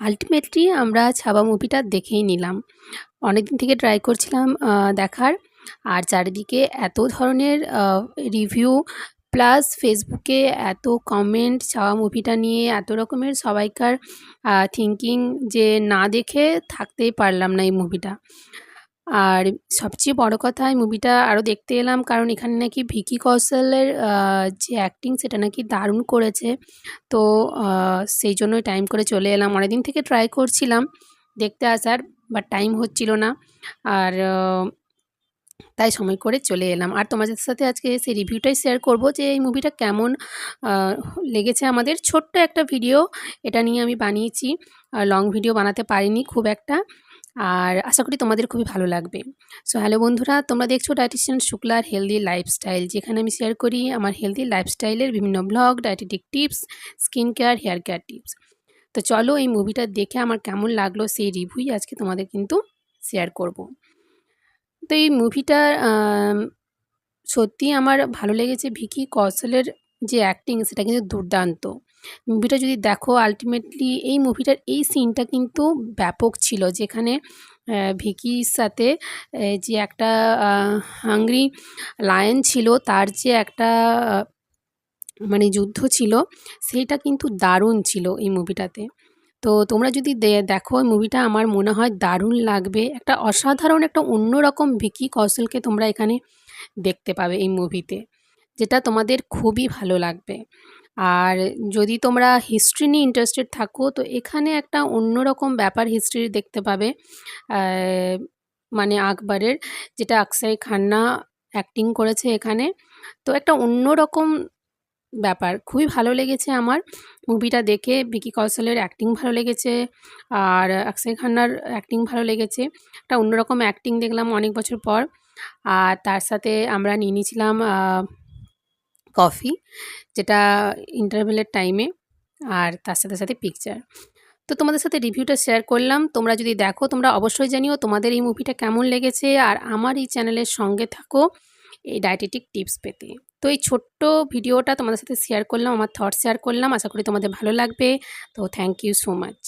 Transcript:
Ultimately আমরা ছাবা মুভিটা দেখেই নিলাম। অনেকদিন থেকে ট্রাই করছিলাম দেখার। আর চারিদিকে এত ধরনের রিভিউ প্লাস ফেসবুকে এত কমেন্ট ছাওয়া মুভিটা নিয়ে এত রকমের সবাইকার থিঙ্কিং যে না দেখে থাকতেই পারলাম না এই মুভিটা। আর সবচেয়ে বড় কথা এই মুভিটা আরও দেখতে এলাম কারণ এখানে নাকি ভিকি কৌশলের যে অ্যাক্টিং সেটা নাকি দারুণ করেছে। তো সেই জন্যই টাইম করে চলে এলাম। অনেকদিন থেকে ট্রাই করছিলাম দেখতে আসার, বাট টাইম হচ্ছিল না। আর তাই সময় করে চলে এলাম। আর তোমাদের সাথে আজকে সেই রিভিউটাই শেয়ার করব যে এই মুভিটা কেমন আ লেগেছে আমাদের। ছোট্ট একটা ভিডিও এটা নিয়ে আমি বানিয়েছি। লং ভিডিও বানাতে পারিনি খুব একটা। আর আশা করি তোমাদের খুবই ভালো লাগবে। সো হ্যালো বন্ধুরা, তোমরা দেখছো ডায়েটিশিয়ান শুক্লার হেলদি লাইফস্টাইল, যেখানে আমি শেয়ার করি আমার হেলদি লাইফস্টাইলের বিভিন্ন blog, dietetic tips, skin care, hair care tips. তো চলো এই মুভিটা দেখে আমার কেমন লাগলো সেই রিভিউই আজকে তোমাদের কিন্তু শেয়ার করব। তো এই মুভিটার সত্যিই আমার ভালো লেগেছে। ভিকি কৌশলের যে অ্যাক্টিং সেটা কিন্তু দুর্দান্ত। মুভিটা যদি দেখো আল্টিমেটলি এই মুভিটার এই সিনটা কিন্তু ব্যাপক ছিল, যেখানে ভিকির সাথে যে একটা হাংরি লায়ন ছিল তার যে একটা মানে যুদ্ধ ছিল, সেইটা কিন্তু দারুণ ছিল এই মুভিটাতে। তো তোমরা যদি দেখো এই মুভিটা আমার মনে হয় দারুণ লাগবে। একটা অসাধারণ একটা অন্যরকম ভিকি কৌশলকে তোমরা এখানে দেখতে পাবে এই মুভিতে, যেটা তোমাদের খুবই ভালো লাগবে। আর যদি তোমরা হিস্ট্রি নিয়ে ইন্টারেস্টেড থাকো তো এখানে একটা অন্যরকম ব্যাপার হিস্ট্রি দেখতে পাবে। মানে আকবরের, যেটা অক্ষয় খান্না অ্যাক্টিং করেছে এখানে। তো একটা অন্যরকম ব্যাপার খুবই ভালো লেগেছে আমার মুভিটা দেখে। ভিকি কৌশলের অ্যাক্টিং ভালো লেগেছে আর অক্ষয় খান্নার অ্যাক্টিং ভালো লেগেছে। একটা অন্যরকম অ্যাক্টিং দেখলাম অনেক বছর পর। আর তার সাথে আমরা নিয়ে নিয়েছিলাম কফি, যেটা ইন্টারভেলের টাইমে, আর তার সাথে সাথে পিকচার। তো তোমাদের সাথে রিভিউটা শেয়ার করলাম। তোমরা যদি দেখো তোমরা অবশ্যই জানিও তোমাদের এই মুভিটা কেমন লেগেছে। আর আমার এই চ্যানেলের সঙ্গে থাকো এই ডায়েটেটিক টিপস পেতে। তো এই ছোট্ট ভিডিওটা তোমাদের সাথে শেয়ার করলাম, আমার থটস শেয়ার করলাম। আশা করি তোমাদের ভালো লাগবে। তো থ্যাংক ইউ সো মাচ।